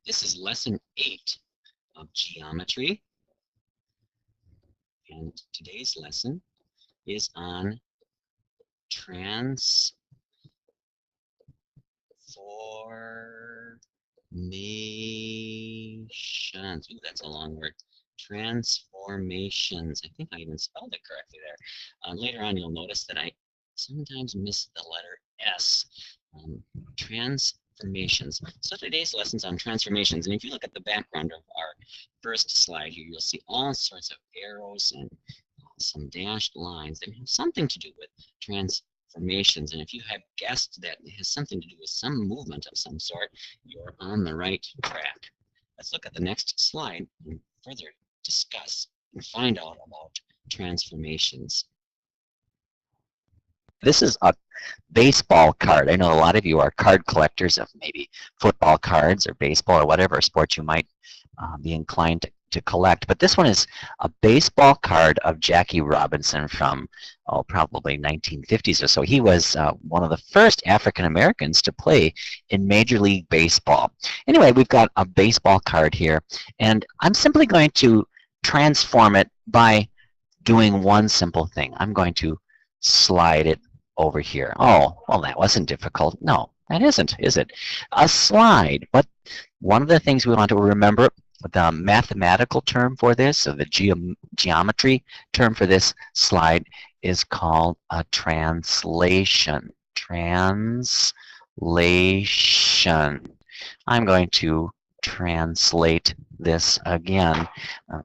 This is lesson 8 of geometry, and today's lesson is on transformations. Ooh, that's a long word. Transformations. I think I even spelled it correctly there. Later on, you'll notice that I sometimes miss the letter S. Transformations. So today's lesson's on transformations, and if you look at the background of our first slide here, you'll see all sorts of arrows and some dashed lines that have something to do with transformations. And if you have guessed that it has something to do with some movement of some sort, you're on the right track. Let's look at the next slide and further discuss and find out about transformations. This is a baseball card. I know a lot of you are card collectors of maybe football cards or baseball or whatever sport you might be inclined to collect. But this one is a baseball card of Jackie Robinson from, probably 1950s or so. He was one of the first African Americans to play in Major League Baseball. Anyway, we've got a baseball card here, and I'm simply going to transform it by doing one simple thing. I'm going to slide it over here. Oh, well, that wasn't difficult. No, that isn't, is it? A slide. But one of the things we want to remember, the mathematical term for this, or the geometry term for this slide, is called a translation. Translation. I'm going to translate this again.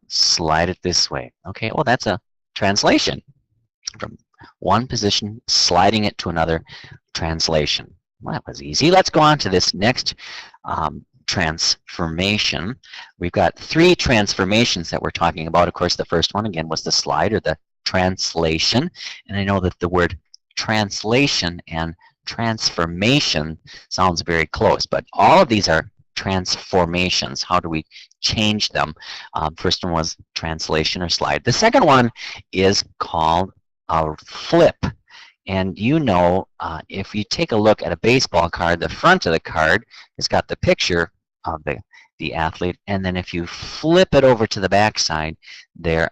Slide it this way. Okay, well, that's a translation. From one position, sliding it to another, translation. Well, that was easy. Let's go on to this next transformation. We've got 3 transformations that we're talking about. Of course, the first one, again, was the slide, or the translation. And I know that the word translation and transformation sounds very close, but all of these are transformations. How do we change them? First one was translation or slide. The second one is called a flip. And you know, if you take a look at a baseball card, the front of the card has got the picture of the athlete, and then if you flip it over to the back side, there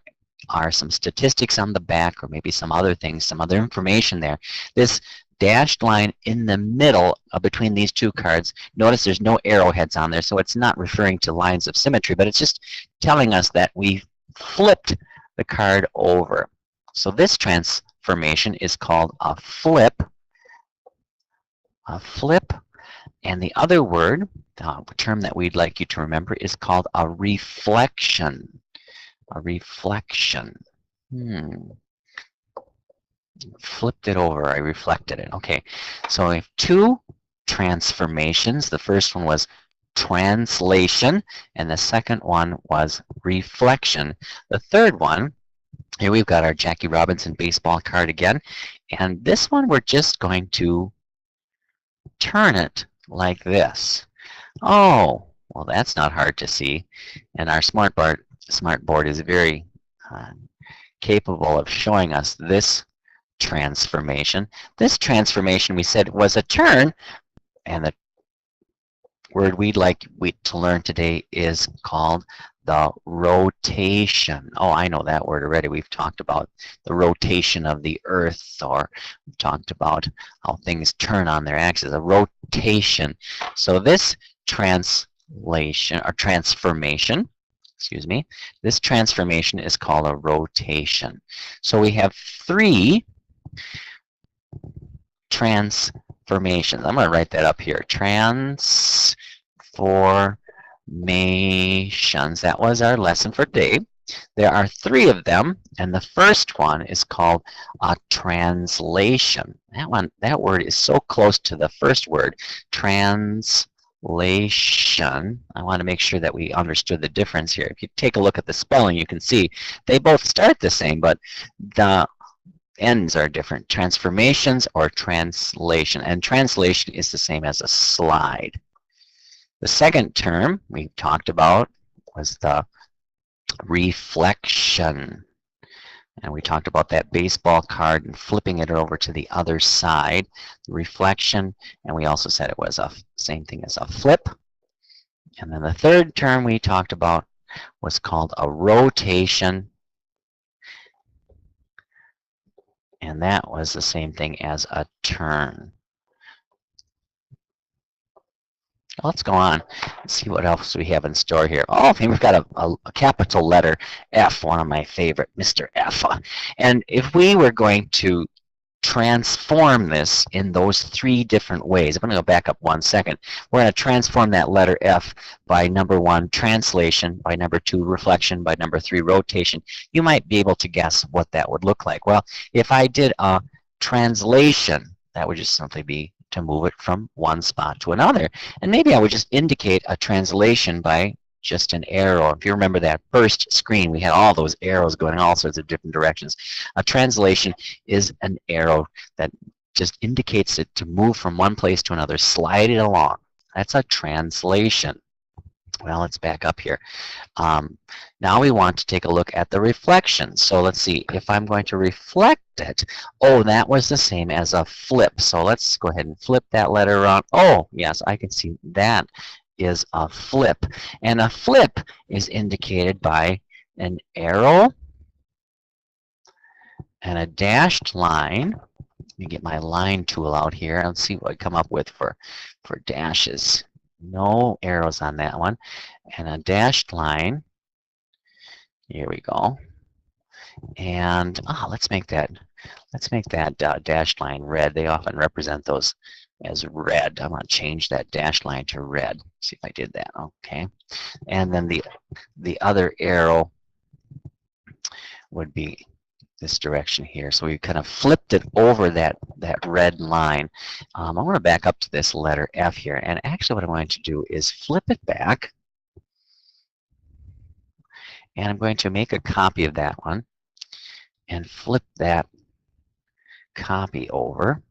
are some statistics on the back, or maybe some other things, some other information there. This dashed line in the middle between these two cards, notice there's no arrowheads on there, so it's not referring to lines of symmetry, but it's just telling us that we flipped the card over. So this transformation is called a flip. A flip. And the other word, the term that we'd like you to remember, is called a reflection. A reflection. Flipped it over, I reflected it. Okay, so we have 2 transformations. The first one was translation, and the second one was reflection. The third one, here we've got our Jackie Robinson baseball card again, and this one we're just going to turn it like this. Oh, well, that's not hard to see, and our smart board is very capable of showing us this transformation. This transformation, we said, was a turn, and the word we'd like to learn today is called the rotation. Oh, I know that word already. We've talked about the rotation of the Earth, or we've talked about how things turn on their axis, a rotation. So this translation, or transformation, excuse me, this transformation is called a rotation. So we have 3 transformations. I'm going to write that up here. Transformations. That was our lesson for today. There are 3 of them, and the first one is called a translation. That word is so close to the first word, translation. I want to make sure that we understood the difference here. If you take a look at the spelling, you can see they both start the same, but the ends are different. Transformations or translation, and translation is the same as a slide. The second term we talked about was the reflection. And we talked about that baseball card and flipping it over to the other side, the reflection, and we also said it was a same thing as a flip. And then the third term we talked about was called a rotation. And that was the same thing as a turn. Let's go on and see what else we have in store here. Oh, we've got a capital letter F, one of my favorite, Mr. F. And if we were going to transform this in those three different ways, I'm going to go back up 1 second. We're going to transform that letter F by number 1, translation, by number 2, reflection, by number 3, rotation. You might be able to guess what that would look like. Well, if I did a translation, that would just simply be to move it from one spot to another. And maybe I would just indicate a translation by just an arrow. If you remember that first screen, we had all those arrows going in all sorts of different directions. A translation is an arrow that just indicates it to move from one place to another, slide it along. That's a translation. Well, let's back up here. Now we want to take a look at the reflection. So let's see, if I'm going to reflect it, oh, that was the same as a flip. So let's go ahead and flip that letter around. Oh, yes, I can see that is a flip. And a flip is indicated by an arrow and a dashed line. Let me get my line tool out here and see what I come up with for dashes. No arrows on that one. And a dashed line. Here we go. And let's make that dashed line red. They often represent those as red. I'm going to change that dashed line to red. See if I did that. Okay. And then the other arrow would be this direction here. So we kind of flipped it over that red line. I'm going to back up to this letter F here. And actually what I'm going to do is flip it back. And I'm going to make a copy of that one and flip that copy over.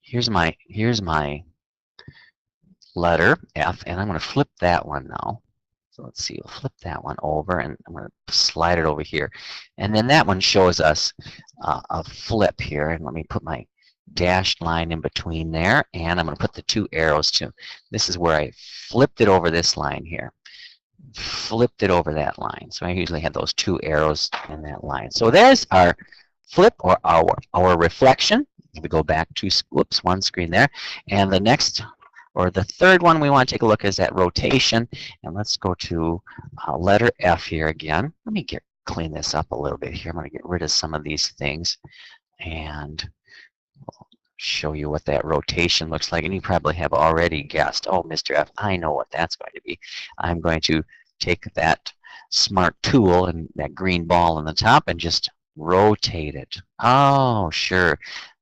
Here's my letter F, and I'm going to flip that one now. So let's see, we'll flip that one over, and I'm going to slide it over here. And then that one shows us a flip here. And let me put my dashed line in between there, and I'm going to put the 2 arrows too. This is where I flipped it over this line here. Flipped it over that line. So I usually have those 2 arrows in that line. So there's our flip, or our reflection. We go back to, whoops, one screen there. And the next, or the third one we want to take a look is at rotation. And let's go to letter F here again. Let me clean this up a little bit here. I'm going to get rid of some of these things and we'll show you what that rotation looks like. And you probably have already guessed, oh, Mr. F, I know what that's going to be. I'm going to take that smart tool and that green ball on the top and just rotate it. Oh, sure.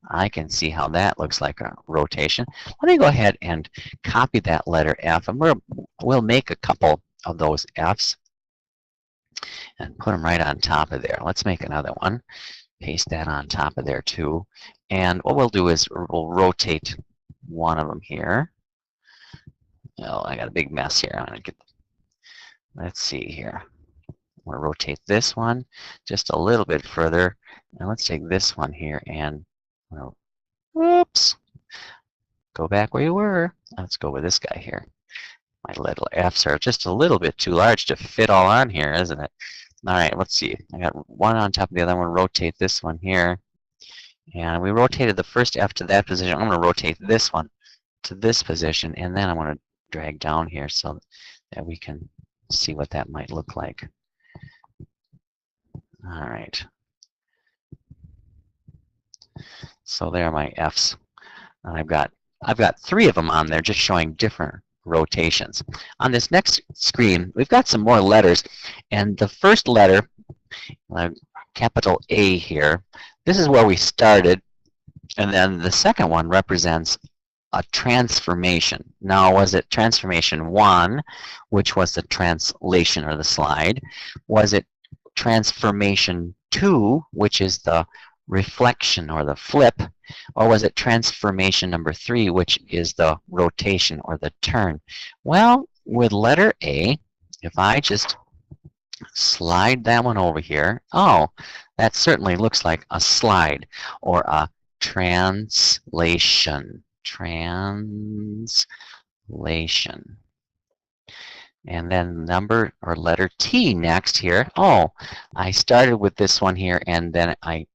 I can see how that looks like a rotation. Let me go ahead and copy that letter F, and we'll make a couple of those F's and put them right on top of there. Let's make another one. Paste that on top of there too. And what we'll do is we'll rotate one of them here. Oh, I got a big mess here. I'm gonna get. Let's see here. We'll rotate this one just a little bit further. And let's take this one here and, well, whoops, go back where you were. Let's go with this guy here. My little F's are just a little bit too large to fit all on here, isn't it? All right, let's see. I got one on top of the other one. Rotate this one here. And we rotated the first F to that position. I'm going to rotate this one to this position. And then I'm going to drag down here so that we can see what that might look like. All right. So there are my F's. And I've got 3 of them on there just showing different rotations. On this next screen, we've got some more letters. And the first letter, capital A here, this is where we started. And then the second one represents a transformation. Now, was it transformation 1, which was the translation or the slide? Was it transformation 2, which is the reflection or the flip? Or was it transformation number 3, which is the rotation or the turn? Well, with letter A, if I just slide that one over here, oh, that certainly looks like a slide or a translation. Translation. And then number or letter T next here. Oh, I started with this one here and then I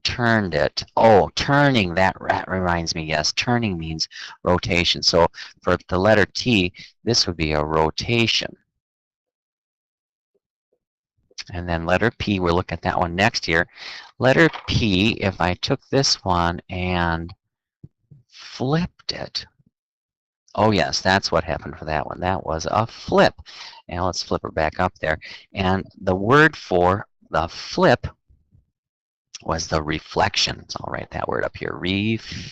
turned it. Oh, turning, that reminds me, yes, turning means rotation. So for the letter T, this would be a rotation. And then letter P, we'll look at that one next here. Letter P, if I took this one and flipped it. Oh yes, that's what happened for that one. That was a flip. And let's flip her back up there. And the word for the flip was the reflection. So I'll write that word up here, reflection.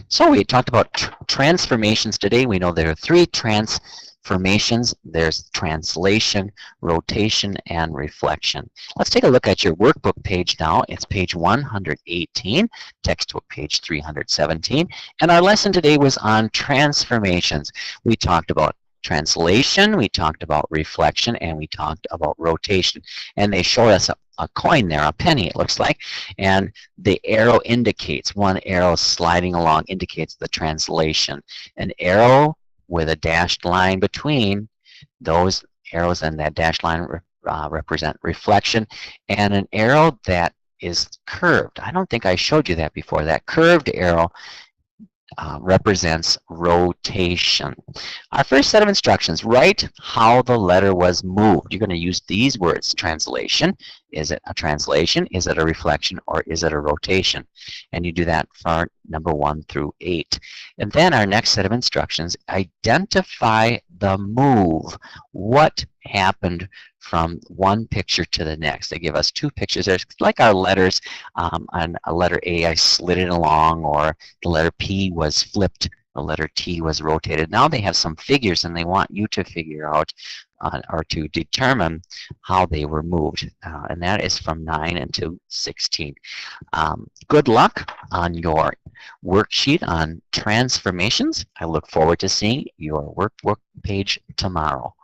So we talked about transformations today. We know there are 3 transformations. There's translation, rotation, and reflection. Let's take a look at your workbook page now. It's page 118, textbook page 317. And our lesson today was on transformations. We talked about translation, we talked about reflection, and we talked about rotation. And they showed us a coin there, a penny it looks like, and the arrow indicates, one arrow sliding along indicates the translation. An arrow with a dashed line between those arrows and that dashed line represent reflection, and an arrow that is curved. I don't think I showed you that before. That curved arrow represents rotation. Our first set of instructions, write how the letter was moved. You're going to use these words, translation. Is it a translation? Is it a reflection? Or is it a rotation? And you do that for number 1 through 8. And then our next set of instructions, identify the move. What happened from one picture to the next? They give us 2 pictures. There's like our letters. On a letter A, I slid it along, or the letter P was flipped, the letter T was rotated. Now they have some figures, and they want you to figure out or to determine how they were moved. And that is from 9 into 16. Good luck on your worksheet on transformations. I look forward to seeing your workbook page tomorrow.